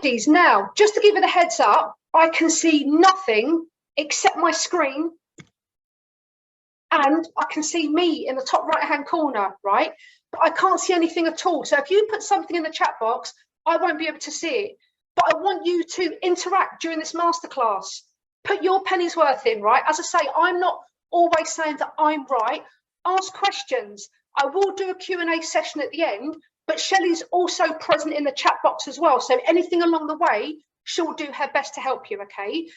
ladies, now, just to give you the heads up, I can see nothing except my screen, and I can see me in the top right-hand corner, right? But I can't see anything at all. So if you put something in the chat box, I won't be able to see it. But I want you to interact during this masterclass. Put your penny's worth in, right? As I say, I'm not always saying that I'm right. Ask questions. I will do a Q&A session at the end, but Shelley's also present in the chat box as well. So anything along the way, she'll do her best to help you, okay?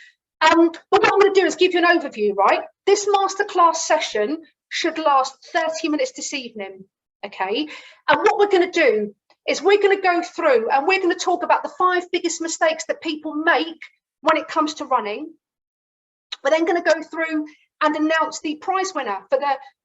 But what I'm going to do is give you an overview, right? This masterclass session should last 30 minutes this evening, okay? And what we're going to do is we're going to go through and we're going to talk about the 5 biggest mistakes that people make when it comes to running. We're then going to go through and announce the prize winner for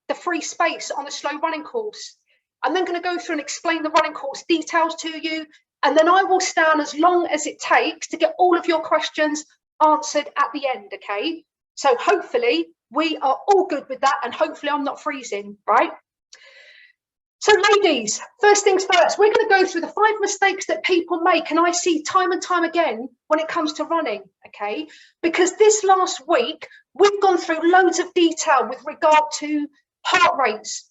the free space on the slow running course. I'm then going to go through and explain the running course details to you. And then I will stand as long as it takes to get all of your questions answered at the end, okay? So hopefully we are all good with that, and hopefully I'm not freezing, right? So ladies, first things first, we're going to go through the 5 mistakes that people make, and I see time and time again when it comes to running, okay? Because this last week, we've gone through loads of detail with regard to heart rates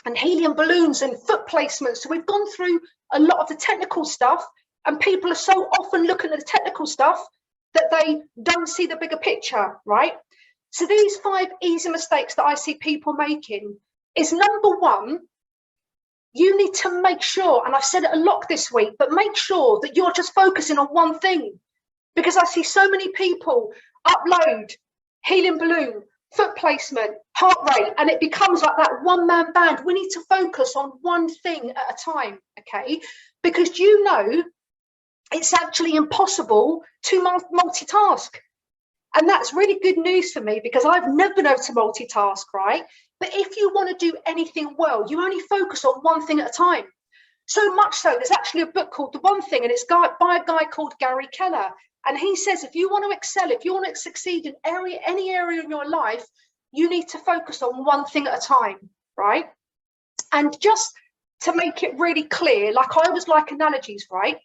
and helium balloons and foot placements. So we've gone through a lot of the technical stuff, and people are so often looking at the technical stuff that they don't see the bigger picture, right? So these 5 easy mistakes that I see people making is, number 1, you need to make sure, and I've said it a lot this week, but make sure that you're just focusing on one thing, because I see so many people upload helium balloon, foot placement, heart rate, and it becomes like that one-man band. We need to focus on one thing at a time, okay? Because you know it's actually impossible to multitask. And that's really good news for me, because I've never been able to multitask, right? But if you want to do anything well, you only focus on one thing at a time. So much so, there's actually a book called The One Thing, and it's by a guy called Gary Keller. And he says, if you want to excel, if you want to succeed in any area in your life, you need to focus on one thing at a time, right? And just to make it really clear, like I always like analogies, right?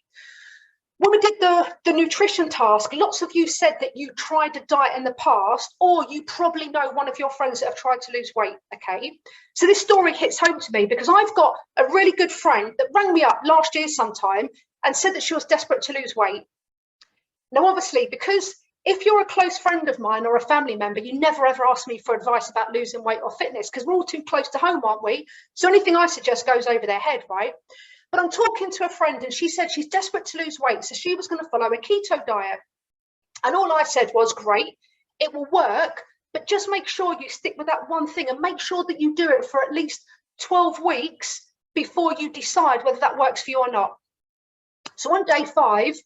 When we did the nutrition task, lots of you said that you tried a diet in the past, or you probably know one of your friends that have tried to lose weight, okay? So this story hits home to me because I've got a really good friend that rang me up last year sometime and said that she was desperate to lose weight. Now, obviously, because if you're a close friend of mine or a family member, you never ever ask me for advice about losing weight or fitness, because we're all too close to home, aren't we? So anything I suggest goes over their head, right? But I'm talking to a friend and she said she's desperate to lose weight, so she was going to follow a keto diet. And all I said was, great, it will work, but just make sure you stick with that one thing and make sure that you do it for at least 12 weeks before you decide whether that works for you or not. So on day 5,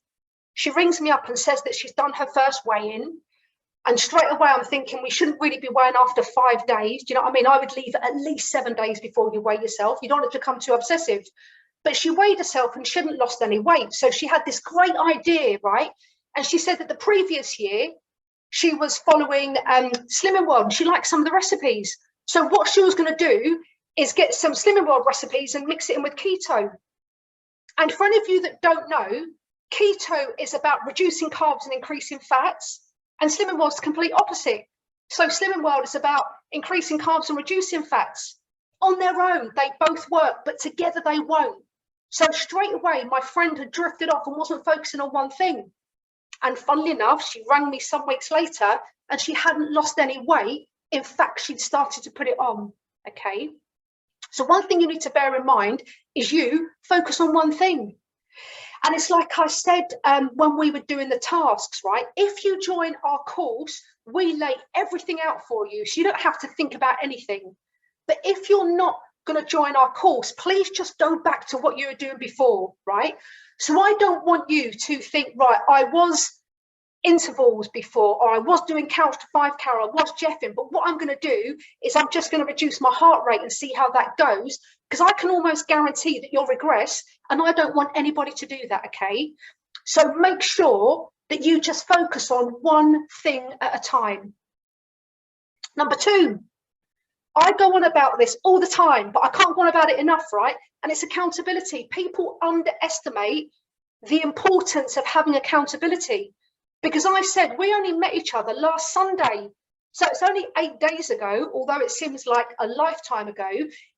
she rings me up and says that she's done her first weigh-in. And straight away, I'm thinking we shouldn't really be weighing after 5 days. Do you know what I mean? I would leave it at least 7 days before you weigh yourself. You don't want it to become too obsessive. But she weighed herself and she hadn't lost any weight. So she had this great idea, right? And she said that the previous year, she was following Slimming World, and she liked some of the recipes. So what she was going to do is get some Slimming World recipes and mix it in with keto. And for any of you that don't know, keto is about reducing carbs and increasing fats, and Slimming World is the complete opposite. So Slimming World is about increasing carbs and reducing fats. On their own, they both work, but together they won't. So straight away, my friend had drifted off and wasn't focusing on one thing. And funnily enough, she rang me some weeks later and she hadn't lost any weight. In fact, she'd started to put it on, okay? So one thing you need to bear in mind is you focus on one thing. And it's like I said when we were doing the tasks, right? If you join our course, we lay everything out for you, so you don't have to think about anything. But if you're not going to join our course, please just go back to what you were doing before, right? So I don't want you to think, right, I was intervals before, or I was doing couch to 5K, I was jeffing, but what I'm going to do is I'm just going to reduce my heart rate and see how that goes, because I can almost guarantee that you'll regress, and I don't want anybody to do that, okay? So make sure that you just focus on one thing at a time. Number 2, I go on about this all the time, but I can't go on about it enough, right? And it's accountability. People underestimate the importance of having accountability. Because I said we only met each other last Sunday. So it's only 8 days ago, although it seems like a lifetime ago.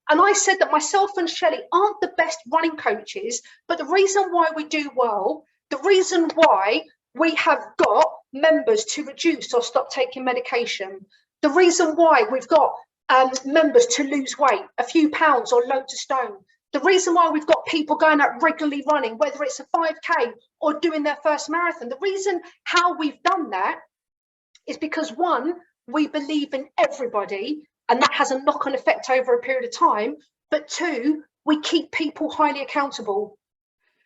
And I said that myself and Shelley aren't the best running coaches, but the reason why we do well, the reason why we have got members to reduce or stop taking medication, the reason why we've got members to lose weight, a few pounds or loads of stone, the reason why we've got people going out regularly running, whether it's a 5K or doing their first marathon, the reason how we've done that is because, one, we believe in everybody, and that has a knock-on effect over a period of time. But two, we keep people highly accountable.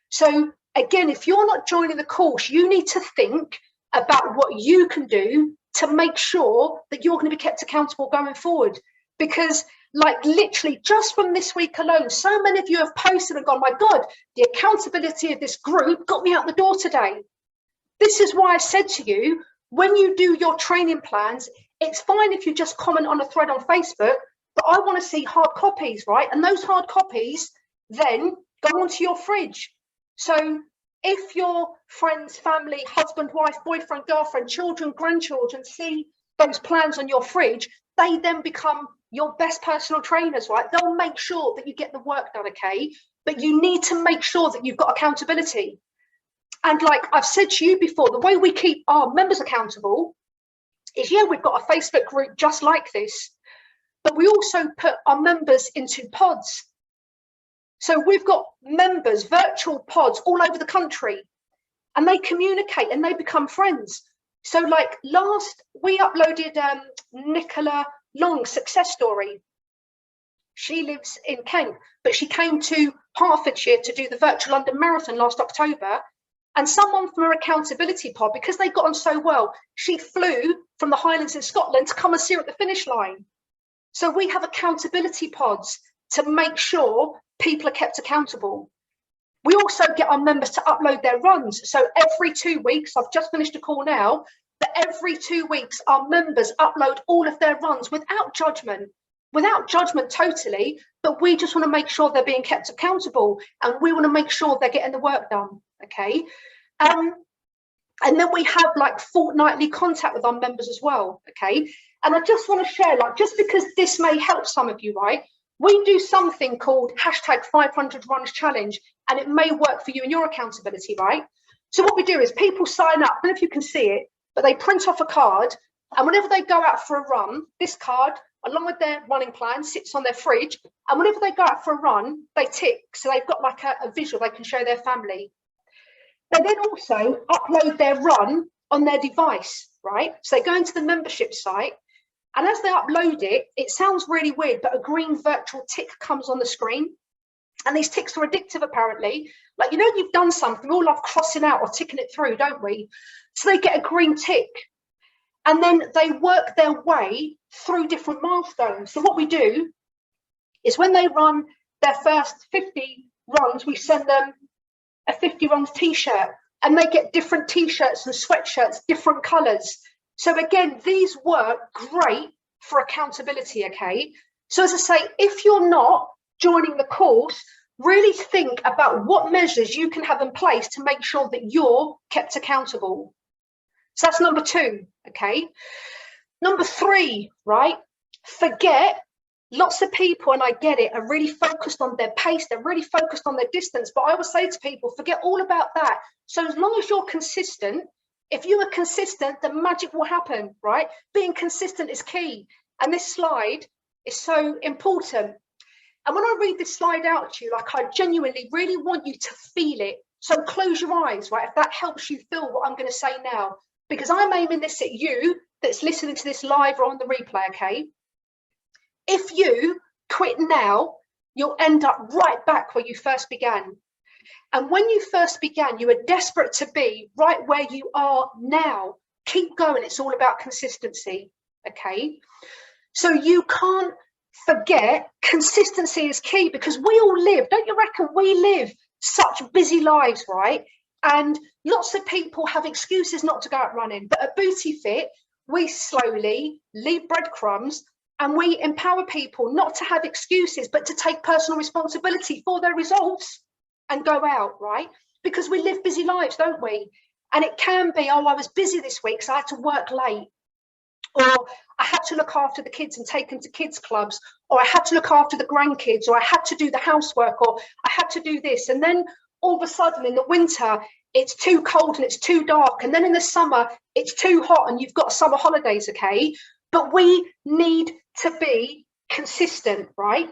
So again, if you're not joining the course, you need to think about what you can do to make sure that you're going to be kept accountable going forward. Because like literally just from this week alone, so many of you have posted and gone, my God, the accountability of this group got me out the door today. This is why I said to you, when you do your training plans, it's fine if you just comment on a thread on Facebook, but I want to see hard copies, right? And those hard copies then go onto your fridge. So if your friends, family, husband, wife, boyfriend, girlfriend, children, grandchildren see those plans on your fridge, they then become your best personal trainers, right? They'll make sure that you get the work done, okay? But you need to make sure that you've got accountability. And like I've said to you before, the way we keep our members accountable is, yeah, we've got a Facebook group just like this, but we also put our members into pods. So we've got members, virtual pods all over the country, and they communicate and they become friends. So like we uploaded Nicola Long's success story. She lives in Kent, but she came to Hertfordshire to do the virtual London Marathon last October. And someone from her accountability pod, because they got on so well, she flew from the Highlands in Scotland to come and see her at the finish line. So we have accountability pods to make sure people are kept accountable. We also get our members to upload their runs. So every 2 weeks, I've just finished a call now, but every 2 weeks, our members upload all of their runs without judgment totally, but we just want to make sure they're being kept accountable, and we want to make sure they're getting the work done, okay? And then we have like fortnightly contact with our members as well, okay? And I just want to share, like, just because this may help some of you, right? We do something called #500 runs challenge, and it may work for you in your accountability, right? So what we do is people sign up, I don't know if you can see it, but they print off a card, and whenever they go out for a run, this card, along with their running plan, sits on their fridge, and whenever they go out for a run, they tick, so they've got like a visual they can show their family. They then also upload their run on their device, right? So they go into the membership site, and as they upload it, it sounds really weird, but a green virtual tick comes on the screen. And these ticks are addictive, apparently. Like, you know, you've done something, we all love crossing out or ticking it through, don't we? So they get a green tick. And then they work their way through different milestones. So what we do is when they run their first 50 runs, we send them a 50 runs t-shirt, and they get different t-shirts and sweatshirts, different colors. So again, these work great for accountability, okay? So as I say, if you're not joining the course, really think about what measures you can have in place to make sure that you're kept accountable. So that's number 2, okay? Number 3, right? Forget. Lots of people, and I get it, are really focused on their pace, they're really focused on their distance, but I would say to people, forget all about that. So as long as you're consistent, if you are consistent, the magic will happen, right? Being consistent is key. And this slide is so important. And when I read this slide out to you, like, I genuinely really want you to feel it. So close your eyes, right? If that helps you feel what I'm going to say now, because I'm aiming this at you that's listening to this live or on the replay, okay? If you quit now, you'll end up right back where you first began. And when you first began, you were desperate to be right where you are now. Keep going. It's all about consistency, okay? So you can't forget, consistency is key, because we all live, don't you reckon we live such busy lives, right? And lots of people have excuses not to go out running, but at Booty Fit, we slowly leave breadcrumbs, and we empower people not to have excuses, but to take personal responsibility for their results and go out, right? because we live busy lives, don't we? And it can be, oh, I was busy this week, so I had to work late. Or I had to look after the kids and take them to kids clubs, or I had to look after the grandkids, or I had to do the housework, or I had to do this. And then all of a sudden in the winter, it's too cold and it's too dark. And then in the summer, it's too hot and you've got summer holidays, okay? But we need to be consistent, right?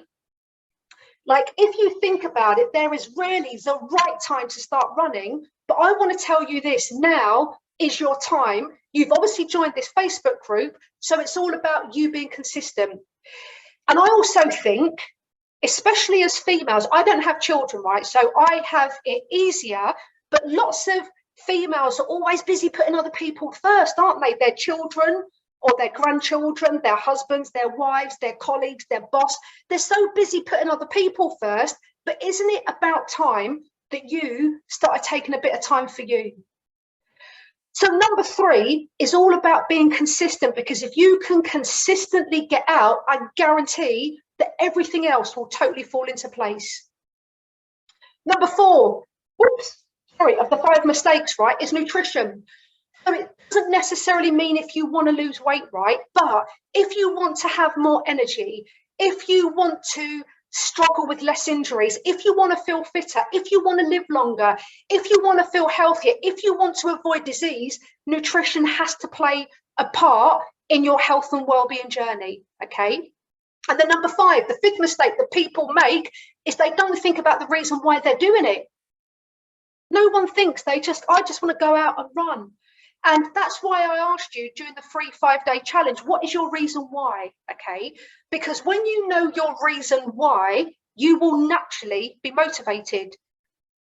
Like, if you think about it, there is really the right time to start running. But I want to tell you this, now is your time. You've obviously joined this Facebook group, so it's all about you being consistent. And I also think, especially as females, I don't have children, right? So I have it easier, but lots of females are always busy putting other people first, aren't they? Their children or their grandchildren, their husbands, their wives, their colleagues, their boss. They're so busy putting other people first, but isn't it about time that you started taking a bit of time for you? So number 3 is all about being consistent, because if you can consistently get out, I guarantee that everything else will totally fall into place. Number 4, of the 5 mistakes, right, is nutrition. So it doesn't necessarily mean if you want to lose weight, right? But if you want to have more energy, if you want to struggle with less injuries, if you want to feel fitter, if you want to live longer, if you want to feel healthier, if you want to avoid disease, nutrition has to play a part in your health and well-being journey, okay? And then number 5, the 5th mistake that people make is they don't think about the reason why they're doing it. No one thinks, I just want to go out and run. And that's why I asked you during the free 5-day challenge, what is your reason why? Okay, because when you know your reason why, you will naturally be motivated.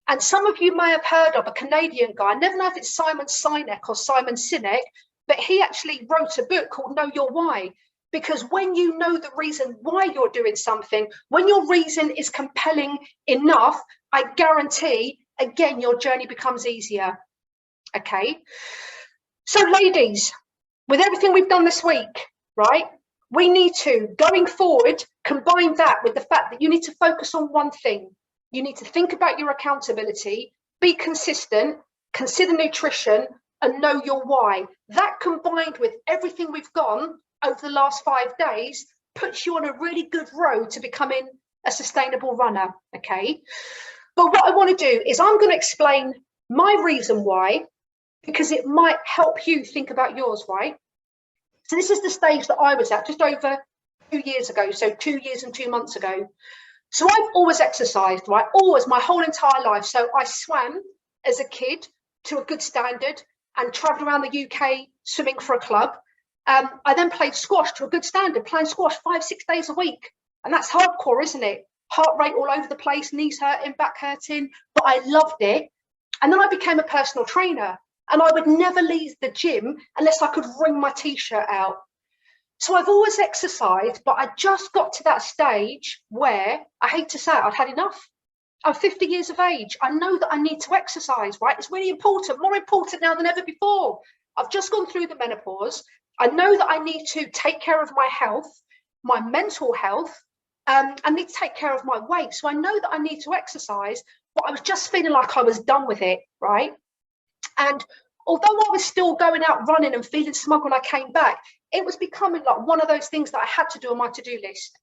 And some of you may have heard of a Canadian guy, I never know if it's Simon Sinek or Simon Sinek, but he actually wrote a book called Know Your Why. Because when you know the reason why you're doing something, when your reason is compelling enough, I guarantee, again, your journey becomes easier. Okay. So ladies, with everything we've done this week, right, we need to, going forward, combine that with the fact that you need to focus on one thing. You need to think about your accountability, be consistent, consider nutrition, and know your why. That combined with everything we've gone over the last 5 days puts you on a really good road to becoming a sustainable runner, okay? But what I want to do is I'm going to explain my reason why, because it might help you think about yours, right? So this is the stage that I was at just over 2 years ago, so 2 years and 2 months ago. So I've always exercised, right? Always, my whole entire life. So I swam as a kid to a good standard and traveled around the UK swimming for a club. I then played squash to a good standard, playing squash 5-6 days a week. And that's hardcore, isn't it? Heart rate all over the place, knees hurting, back hurting, but I loved it. And then I became a personal trainer, and I would never leave the gym unless I could wring my t-shirt out. So I've always exercised, but I just got to that stage where, I hate to say it, I'd had enough. I'm 50 years of age. I know that I need to exercise, right? It's really important, more important now than ever before. I've just gone through the menopause. I know that I need to take care of my health, my mental health. I need to take care of my weight. So I know that I need to exercise, but I was just feeling like I was done with it, right? And although I was still going out running and feeling smug when I came back, it was becoming like one of those things that I had to do on my to-do list.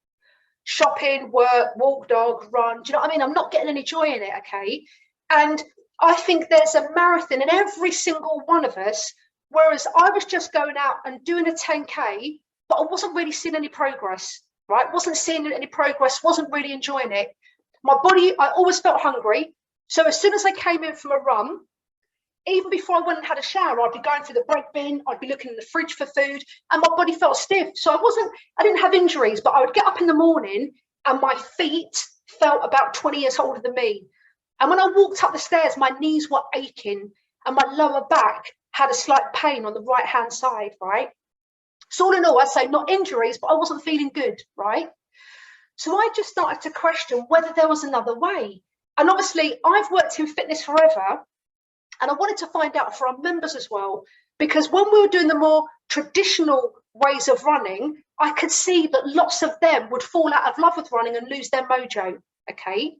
Shopping, work, walk dog, run. Do you know what I mean? I'm not getting any joy in it, okay? And I think there's a marathon in every single one of us, whereas I was just going out and doing a 10K, but I wasn't really seeing any progress, right? Wasn't seeing any progress, wasn't really enjoying it. My body, I always felt hungry. So as soon as I came in from a run, even before I went and had a shower, I'd be going through the bread bin, I'd be looking in the fridge for food, and my body felt stiff. So I didn't have injuries, but I would get up in the morning and my feet felt about 20 years older than me. And when I walked up the stairs, my knees were aching and my lower back had a slight pain on the right-hand side, right? So all in all, I'd say not injuries, but I wasn't feeling good, right? So I just started to question whether there was another way. And obviously, I've worked in fitness forever, and I wanted to find out for our members as well, because when we were doing the more traditional ways of running, I could see that lots of them would fall out of love with running and lose their mojo, okay?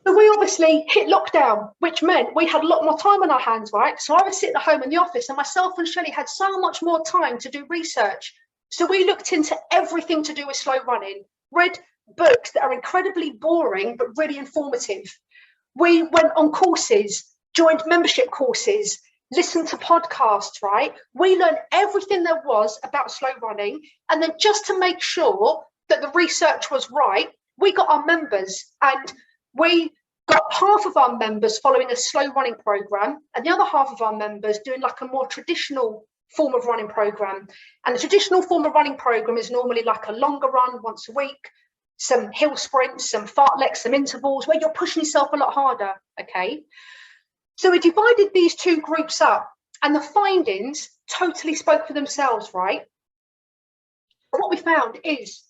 So we obviously hit lockdown, which meant we had a lot more time on our hands, right? So I was sitting at home in the office and myself and Shelley had so much more time to do research. So we looked into everything to do with slow running, read books that are incredibly boring, but really informative. We went on courses, joined membership courses, listened to podcasts, right? We learned everything there was about slow running. And then just to make sure that the research was right, we got our members, and we got half of our members following a slow running program and the other half of our members doing like a more traditional form of running program. And the traditional form of running program is normally like a longer run once a week, some hill sprints, some fartleks, some intervals where you're pushing yourself a lot harder, okay? So we divided these two groups up and the findings totally spoke for themselves, right? And what we found is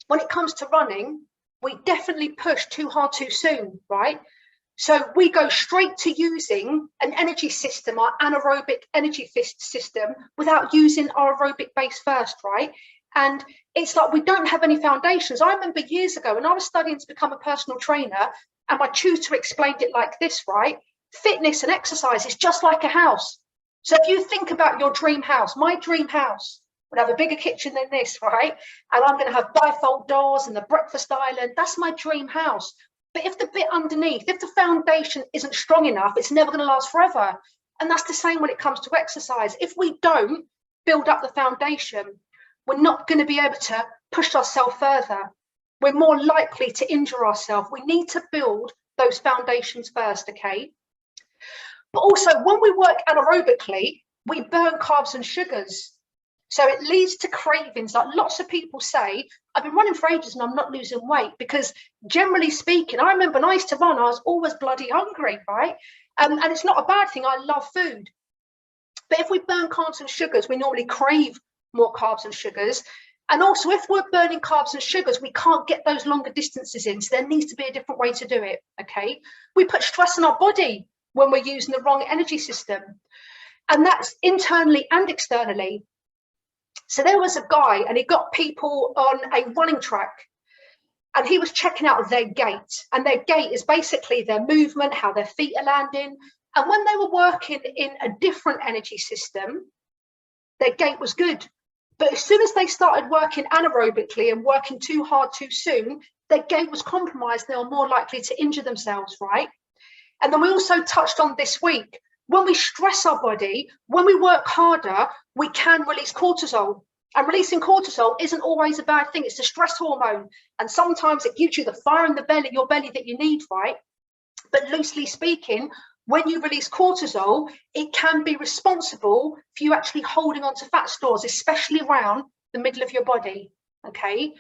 when it comes to running, we definitely push too hard too soon, right? So we go straight to using an energy system, our anaerobic energy system, without using our aerobic base first, right? And it's like we don't have any foundations. I remember years ago when I was studying to become a personal trainer and my tutor explained it like this, right? Fitness and exercise is just like a house. So if you think about your dream house, my dream house would have a bigger kitchen than this, right? And I'm going to have bifold doors and the breakfast island. That's my dream house. But if the bit underneath, if the foundation isn't strong enough, it's never going to last forever. And that's the same when it comes to exercise. If we don't build up the foundation, we're not going to be able to push ourselves further. We're more likely to injure ourselves. We need to build those foundations first, okay? But also, when we work anaerobically, we burn carbs and sugars. So it leads to cravings. Like lots of people say, I've been running for ages and I'm not losing weight, because generally speaking, I remember when I used to run, I was always bloody hungry, right? And it's not a bad thing. I love food. But if we burn carbs and sugars, we normally crave more carbs and sugars. And also, if we're burning carbs and sugars, we can't get those longer distances in. So there needs to be a different way to do it, okay? We put stress on our body when we're using the wrong energy system. And that's internally and externally. So there was a guy and he got people on a running track and he was checking out their gait. And their gait is basically their movement, how their feet are landing. And when they were working in a different energy system, their gait was good. But as soon as they started working anaerobically and working too hard too soon, their gait was compromised. They were more likely to injure themselves, right? And then we also touched on this week, when we stress our body, when we work harder, we can release cortisol. And releasing cortisol isn't always a bad thing. It's a stress hormone. And sometimes it gives you the fire in the belly, your belly that you need, right? But loosely speaking, when you release cortisol, it can be responsible for you actually holding on to fat stores, especially around the middle of your body, okay?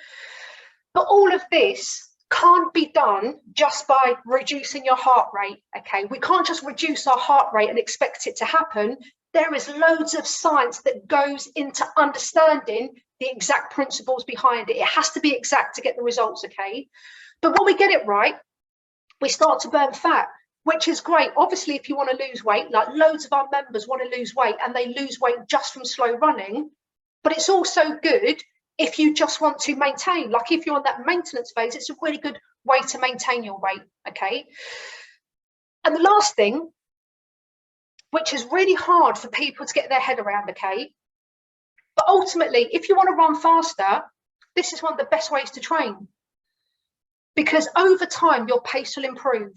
But all of this can't be done just by reducing your heart rate, okay? We can't just reduce our heart rate and expect it to happen. There is loads of science that goes into understanding the exact principles behind it. It has to be exact to get the results, okay? But when we get it right, we start to burn fat, which is great. Obviously, if you want to lose weight, like loads of our members want to lose weight and they lose weight just from slow running, but it's also good if you just want to maintain, like if you're on that maintenance phase, it's a really good way to maintain your weight, okay? And the last thing, which is really hard for people to get their head around, okay? But ultimately, if you want to run faster, this is one of the best ways to train, because over time, your pace will improve.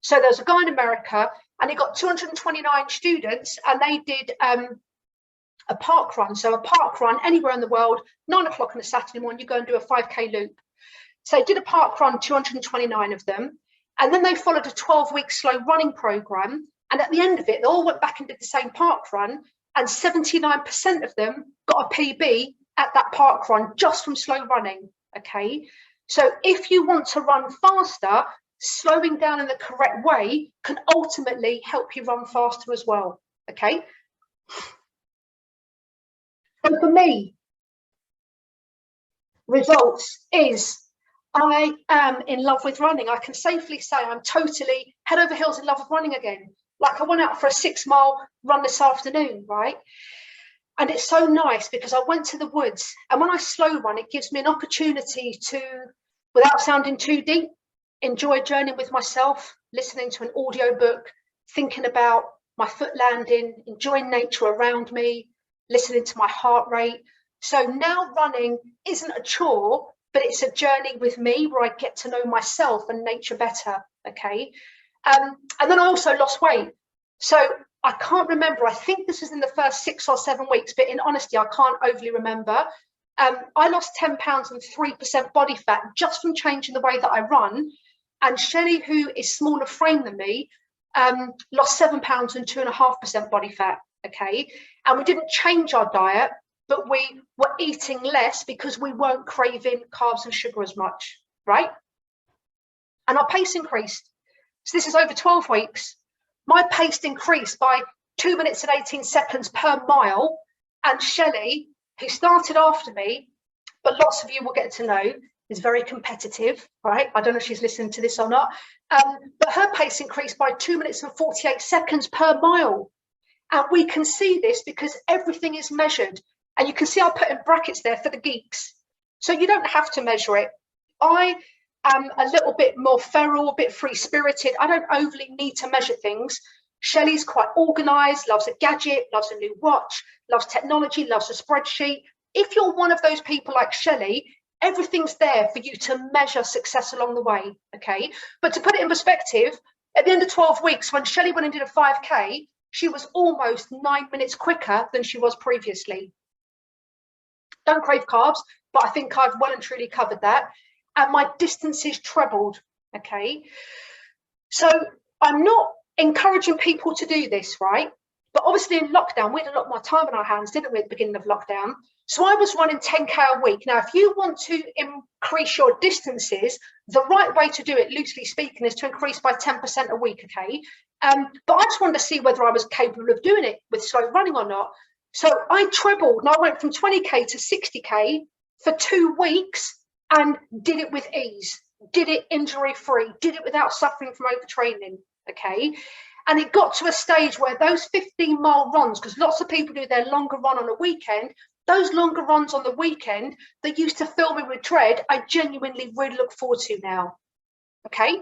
So there's a guy in America and he got 229 students and they did a park run. So a park run anywhere in the world, 9 o'clock on a Saturday morning, you go and do a 5K loop. So they did a park run, 229 of them. And then they followed a 12-week slow running program. And at the end of it, they all went back and did the same park run. And 79% of them got a PB at that park run just from slow running, okay? So if you want to run faster, slowing down in the correct way can ultimately help you run faster as well, okay? So for me, results is I am in love with running. I can safely say I'm totally head over heels in love with running again. Like I went out for a 6-mile run this afternoon, right? And it's so nice because I went to the woods, and when I slow run, it gives me an opportunity to, without sounding too deep, enjoy journeying with myself, listening to an audio book, thinking about my foot landing, enjoying nature around me, listening to my heart rate. So now running isn't a chore, but it's a journey with me where I get to know myself and nature better, okay? And then I also lost weight. So I can't remember, I think this was in the first 6 or 7 weeks, but in honesty, I can't overly remember. I lost 10 pounds and 3% body fat just from changing the way that I run. And Shelley, who is smaller frame than me, lost 7 pounds and 2.5% body fat, okay? And we didn't change our diet, but we were eating less because we weren't craving carbs and sugar as much, right? And our pace increased. So this is over 12 weeks. My pace increased by 2 minutes and 18 seconds per mile. And Shelley, who started after me, but lots of you will get to know, is very competitive, right? I don't know if she's listening to this or not, but her pace increased by 2 minutes and 48 seconds per mile. And we can see this because everything is measured. And you can see I put in brackets there for the geeks. So you don't have to measure it. I am a little bit more feral, a bit free-spirited. I don't overly need to measure things. Shelley's quite organized, loves a gadget, loves a new watch, loves technology, loves a spreadsheet. If you're one of those people like Shelley, everything's there for you to measure success along the way, okay? But to put it in perspective, at the end of 12 weeks, when Shelley went and did a 5K, she was almost 9 minutes quicker than she was previously. Don't crave carbs, but I think I've well and truly covered that. And my distances trebled, okay? So I'm not encouraging people to do this, right? But obviously in lockdown, we had a lot more time on our hands, didn't we, at the beginning of lockdown? So I was running 10K a week. Now, if you want to increase your distances, the right way to do it, loosely speaking, is to increase by 10% a week, okay? But I just wanted to see whether I was capable of doing it with slow running or not. So I trebled and I went from 20K to 60K for 2 weeks and did it with ease, did it injury-free, did it without suffering from overtraining, okay? And it got to a stage where those 15-mile runs, because lots of people do their longer run on a weekend, those longer runs on the weekend that used to fill me with dread, I genuinely really look forward to now, okay?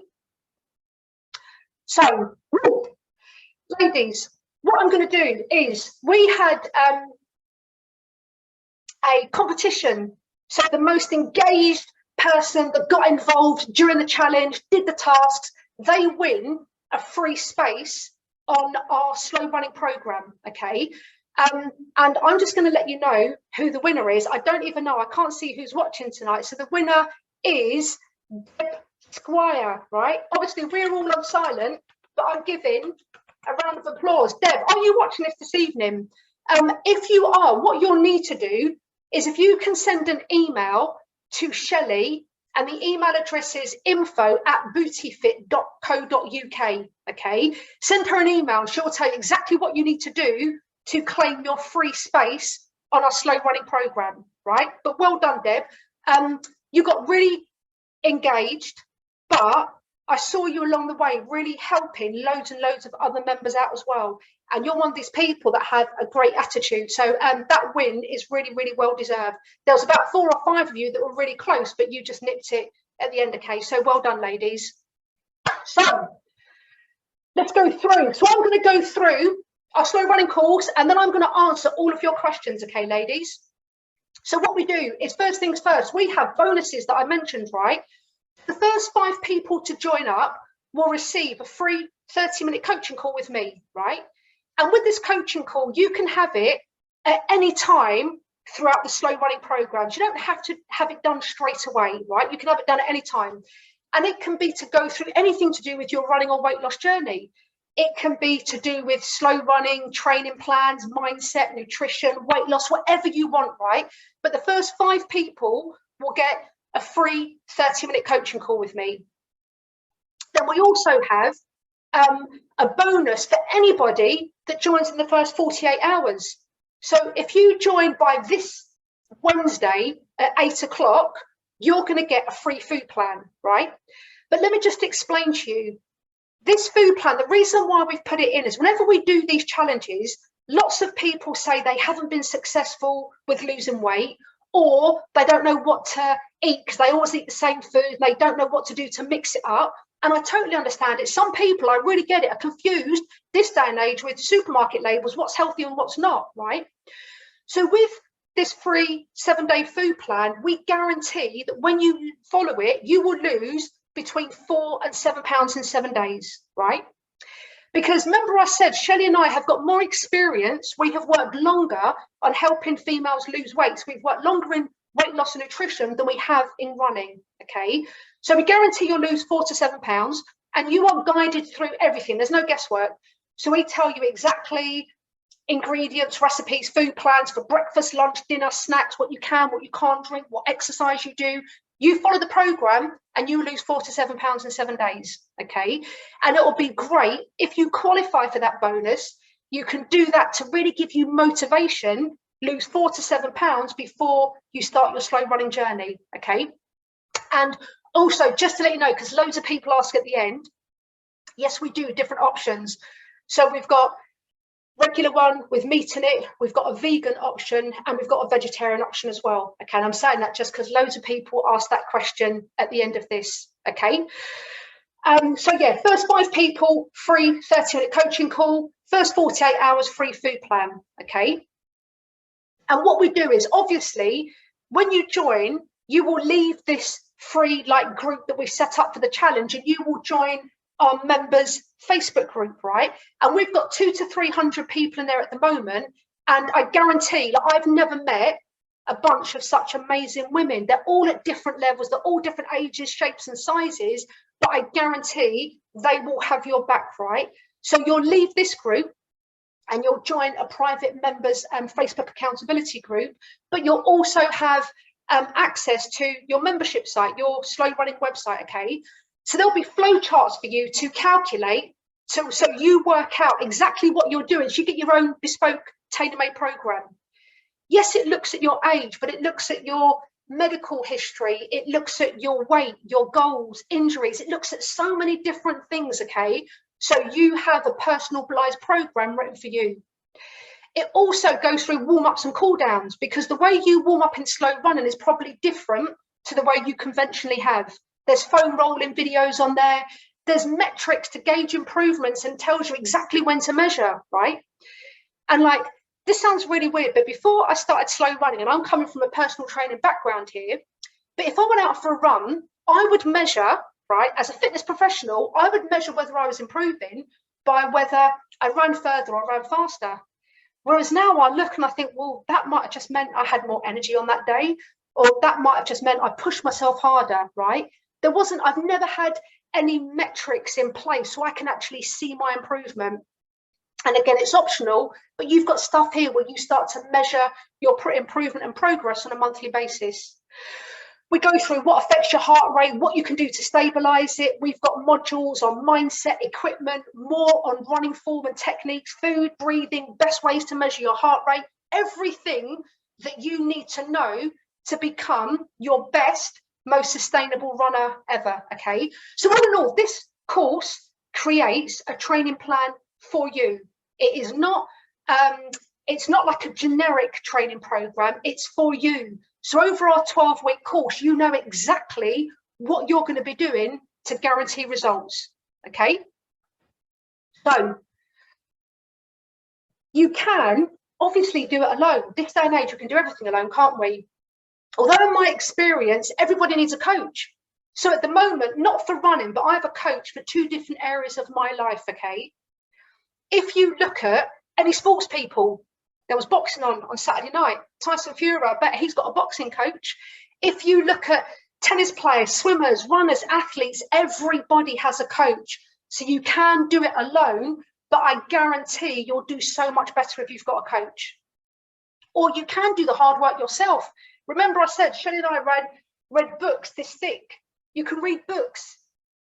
So, ladies, what I'm going to do is, we had a competition. So the most engaged person that got involved during the challenge, did the tasks, they win a free space on our slow running program, okay? And I'm just going to let you know who the winner is. I don't even know, I can't see who's watching tonight. So the winner is Deb Squire, right? Obviously we're all on silent, but I'm giving a round of applause. Deb, are you watching this evening? If you are, what you'll need to do is, if you can send an email to Shelley, and the email address is info@bootybit.co.uk, okay? Send her an email and she'll tell you exactly what you need to do to claim your free space on our slow running program, right? But well done, Deb. You got really engaged, but I saw you along the way really helping loads and loads of other members out as well. And you're one of these people that have a great attitude. So that win is really, really well deserved. There was about 4 or 5 of you that were really close, but you just nipped it at the end, okay? So well done, ladies. So let's go through. So I'm going to go through our slow running course, and then I'm going to answer all of your questions, okay, ladies? So what we do is, first things first, we have bonuses that I mentioned, right? The first 5 people to join up will receive a free 30-minute coaching call with me, right? And with this coaching call, you can have it at any time throughout the slow running programs. You don't have to have it done straight away, right? You can have it done at any time. And it can be to go through anything to do with your running or weight loss journey. It can be to do with slow running, training plans, mindset, nutrition, weight loss, whatever you want, right? But the first 5 people will get a free 30-minute coaching call with me. Then we also have a bonus for anybody that joins in the first 48 hours. So if you join by this Wednesday at 8 o'clock, you're going to get a free food plan, right? But let me just explain to you, this food plan, the reason why we've put it in is, whenever we do these challenges, lots of people say they haven't been successful with losing weight, or they don't know what to eat because they always eat the same food and they don't know what to do to mix it up. And I totally understand it. Some people, I really get it, are confused this day and age with supermarket labels, what's healthy and what's not, right? So with this free 7-day food plan, we guarantee that when you follow it, you will lose between 4 and 7 pounds in 7 days, right? Because remember I said, Shelley and I have got more experience. We have worked longer on helping females lose weight. So we've worked longer in weight loss and nutrition than we have in running, okay? So we guarantee you'll lose 4 to 7 pounds and you are guided through everything. There's no guesswork. So we tell you exactly ingredients, recipes, food plans for breakfast, lunch, dinner, snacks, what you can, what you can't drink, what exercise you do. You follow the program and you lose 4 to 7 pounds in 7 days, okay? And it will be great if you qualify for that bonus. You can do that to really give you motivation, lose 4 to 7 pounds before you start your slow running journey, okay? And also, just to let you know, because loads of people ask at the end, yes, we do different options. So we've got regular one with meat in it, we've got a vegan option, and we've got a vegetarian option as well. Okay, and I'm saying that just because loads of people ask that question at the end of this. Okay, so yeah, first 5 people, free 30-minute coaching call, first 48 hours free food plan. Okay, and what we do is, obviously, when you join, you will leave this free group that we set up for the challenge, and you will join our members Facebook group, right? And we've got 200 to 300 people in there at the moment, and I guarantee that I've never met a bunch of such amazing women. They're all at different levels, they're all different ages, shapes and sizes, but I guarantee they will have your back, right? So you'll leave this group and you'll join a private members Facebook accountability group, but you'll also have access to your membership site, your slow running website, okay? So there'll be flow charts for you to calculate, so you work out exactly what you're doing. So you get your own bespoke tailor-made program. Yes, it looks at your age, but it looks at your medical history. It looks at your weight, your goals, injuries. It looks at so many different things, okay? So you have a personalized program written for you. It also goes through warm-ups and cool-downs, because the way you warm up in slow running is probably different to the way you conventionally have. There's foam rolling videos on there. There's metrics to gauge improvements and tells you exactly when to measure, right? And this sounds really weird, but before I started slow running, and I'm coming from a personal training background here, but if I went out for a run, I would measure, right, as a fitness professional, I would measure whether I was improving by whether I ran further or ran faster. Whereas now I look and I think, well, that might have just meant I had more energy on that day, or that might have just meant I pushed myself harder, right? I've never had any metrics in place so I can actually see my improvement. And again, it's optional, but you've got stuff here where you start to measure your improvement and progress on a monthly basis. We go through what affects your heart rate, what you can do to stabilize it. We've got modules on mindset, equipment, more on running form and techniques, food, breathing, best ways to measure your heart rate, everything that you need to know to become your best, most sustainable runner ever, okay? So all in all, this course creates a training plan for you. It is not, it's not like a generic training program, it's for you. So over our 12-week course, you know exactly what you're going to be doing to guarantee results, okay? So you can obviously do it alone. This day and age, we can do everything alone, can't we? Although in my experience, everybody needs a coach. So at the moment, not for running, but I have a coach for 2 different areas of my life, okay? If you look at any sports people, there was boxing on Saturday night. Tyson Fury, I bet he's got a boxing coach. If you look at tennis players, swimmers, runners, athletes, everybody has a coach. So you can do it alone, but I guarantee you'll do so much better if you've got a coach. Or you can do the hard work yourself. Remember I said, Shelley and I read books this thick. You can read books.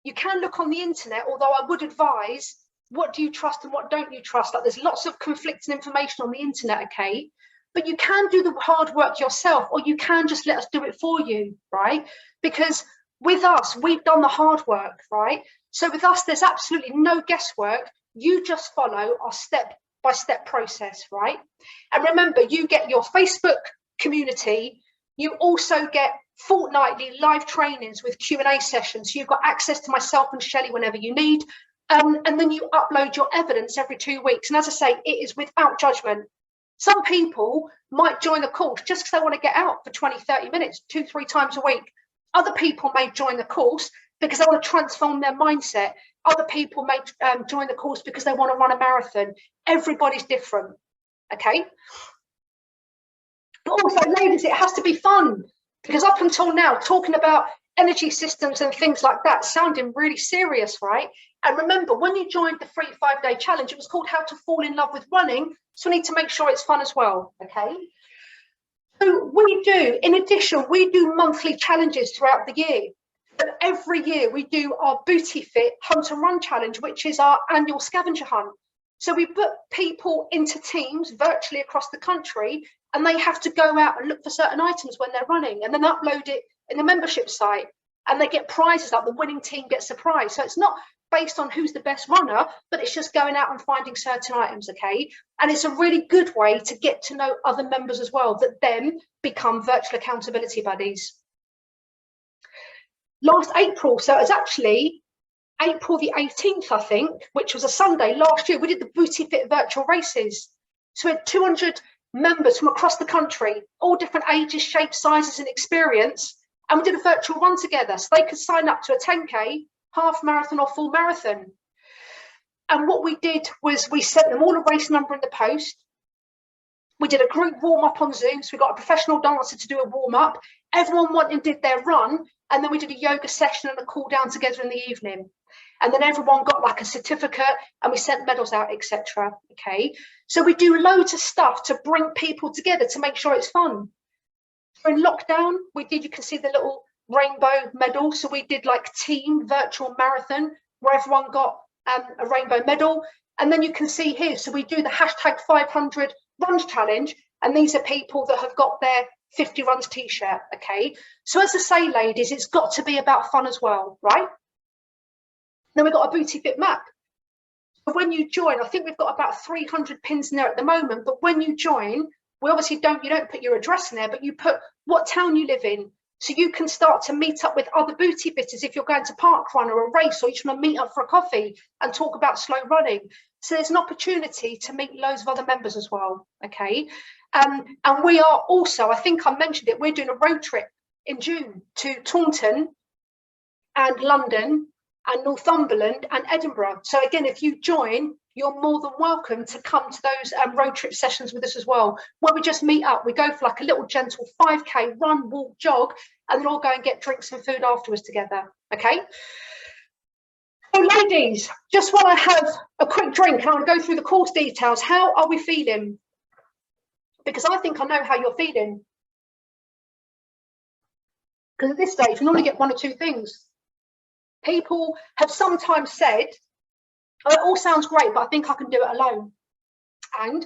You can look on the internet, although I would advise, what do you trust and what don't you trust? Like, there's lots of conflicting information on the internet, okay? But you can do the hard work yourself, or you can just let us do it for you, right? Because with us, we've done the hard work, right? So with us, there's absolutely no guesswork. You just follow our step-by-step process, right? And remember, you get your Facebook community You also get fortnightly live trainings with Q&A sessions. So you've got access to myself and Shelley whenever you need. And then you upload your evidence every 2 weeks. And as I say, it is without judgment. Some people might join the course just because they want to get out for 20, 30 minutes, 2-3 times a week. Other people may join the course because they want to transform their mindset. Other people may join the course because they want to run a marathon. Everybody's different, okay? But also, ladies, it has to be fun, because up until now, talking about energy systems and things like that sounding really serious, right? And remember, when you joined the free 5-day challenge, it was called How to Fall in Love with Running. So we need to make sure it's fun as well, okay? So we do, in addition, we do monthly challenges throughout the year. And every year we do our Bootybit Hunt and Run challenge, which is our annual scavenger hunt. So we put people into teams virtually across the country, and they have to go out and look for certain items when they're running and then upload it in the membership site, and they get prizes, like the winning team gets a prize. So it's not based on who's the best runner, but it's just going out and finding certain items, okay? And it's a really good way to get to know other members as well, that then become virtual accountability buddies. Last April, so it was actually April the 18th, I think, which was a Sunday last year, we did the Bootybit virtual races. So we had 200 members from across the country, all different ages, shapes, sizes and experience, and we did a virtual run together, so they could sign up to a 10K, half marathon or full marathon. And what we did was we sent them all a race number in the post. We did a group warm-up on Zoom, so we got a professional dancer to do a warm-up. Everyone went and did their run, and then we did a yoga session and a cool down together in the evening. And then everyone got like a certificate, and we sent medals out, etc. Okay, so we do loads of stuff to bring people together to make sure it's fun. So in lockdown, we did, you can see the little rainbow medal. So we did like team virtual marathon where everyone got a rainbow medal. And then you can see here, so we do the hashtag 500 runs challenge, and these are people that have got their 50 runs t-shirt. Okay, so as I say, ladies, it's got to be about fun as well, right? Then we've got a Bootybit Map. But when you join, I think we've got about 300 pins in there at the moment, but when you join, we obviously you don't put your address in there, but you put what town you live in. So you can start to meet up with other Bootybitters if you're going to park run or a race, or you just want to meet up for a coffee and talk about slow running. So there's an opportunity to meet loads of other members as well, okay? And we are also, I think I mentioned it, we're doing a road trip in June to Taunton and London and Northumberland and Edinburgh. So again, if you join, you're more than welcome to come to those road trip sessions with us as well, where we just meet up. We go for like a little gentle 5K run, walk, jog, and then all go and get drinks and food afterwards together, okay? So ladies, just while I have a quick drink, and I want to go through the course details, how are we feeling? Because I think I know how you're feeling. Because at this stage, we normally get one or two things. People have sometimes said, oh, it all sounds great, but I think I can do it alone. And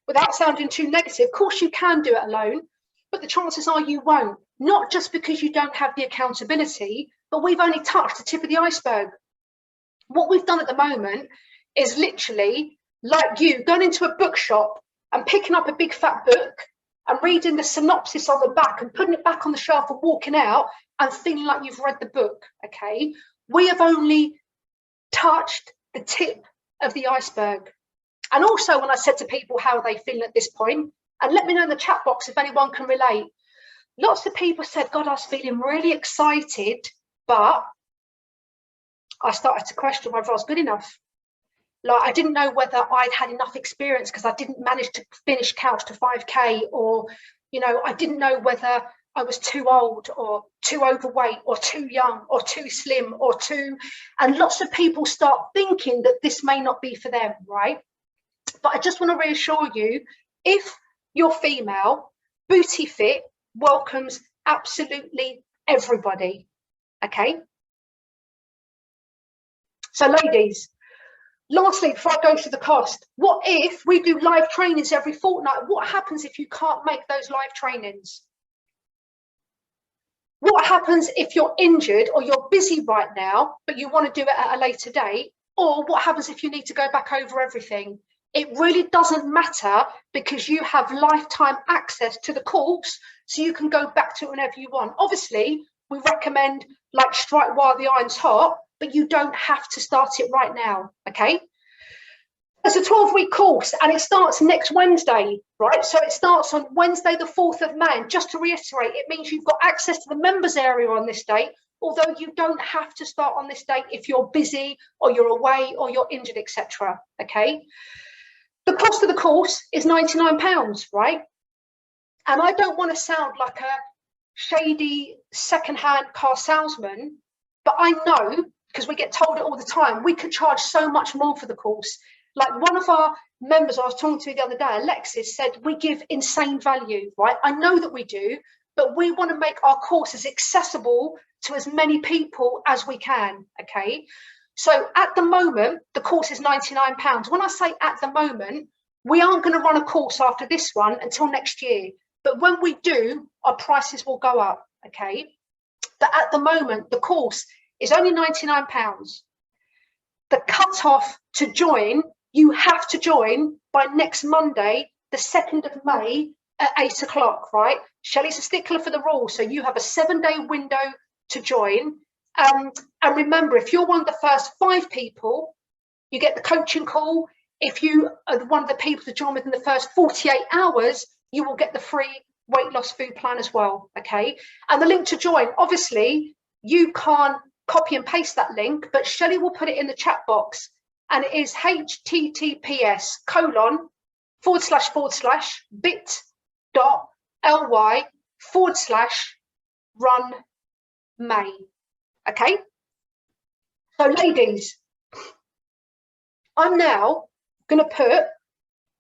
without sounding too negative, of course you can do it alone, but the chances are you won't. Not just because you don't have the accountability, but we've only touched the tip of the iceberg. What we've done at the moment is literally like you going into a bookshop and picking up a big fat book and reading the synopsis on the back and putting it back on the shelf and walking out and feeling like you've read the book, okay? We have only touched the tip of the iceberg. And also, when I said to people, how are they feeling at this point? And let me know in the chat box if anyone can relate. Lots of people said, God, I was feeling really excited, but I started to question whether I was good enough. Like, I didn't know whether I'd had enough experience because I didn't manage to finish Couch to 5K, or, you know, I didn't know whether I was too old or too overweight or too young or too slim or too, and lots of people start thinking that this may not be for them, right? But I just want to reassure you, if you're female, Bootybit welcomes absolutely everybody, okay? So ladies, lastly, before I go through the cost, what if we do live trainings every fortnight? What happens if you can't make those live trainings? What happens if you're injured or you're busy right now, but you want to do it at a later date? Or what happens if you need to go back over everything? It really doesn't matter because you have lifetime access to the course, so you can go back to it whenever you want. Obviously, we recommend like strike while the iron's hot, but you don't have to start it right now, okay? It's a 12-week course and it starts next Wednesday, right? So it starts on Wednesday, the 4th of May. And just to reiterate, it means you've got access to the members area on this date, although you don't have to start on this date if you're busy or you're away or you're injured, etc. Okay? The cost of the course is £99, right? And I don't want to sound like a shady secondhand car salesman, but I know, because we get told it all the time, we could charge so much more for the course. Like one of our members I was talking to the other day, Alexis, said we give insane value, right? I know that we do, but we want to make our courses accessible to as many people as we can, okay? So at the moment, the course is £99. When I say at the moment, we aren't going to run a course after this one until next year. But when we do, our prices will go up, okay? But at the moment, the course is only £99. The cut-off to join, you have to join by next Monday, the 2nd of May at 8 o'clock, right? Shelley's a stickler for the rules, so you have a 7-day window to join. And remember, if you're one of the first 5 people, you get the coaching call. If you are one of the people to join within the first 48 hours, you will get the free weight loss food plan as well, okay? And the link to join, obviously, you can't copy and paste that link, but Shelley will put it in the chat box, and it is https://bit.ly/run May. Okay, so ladies, I'm now going to put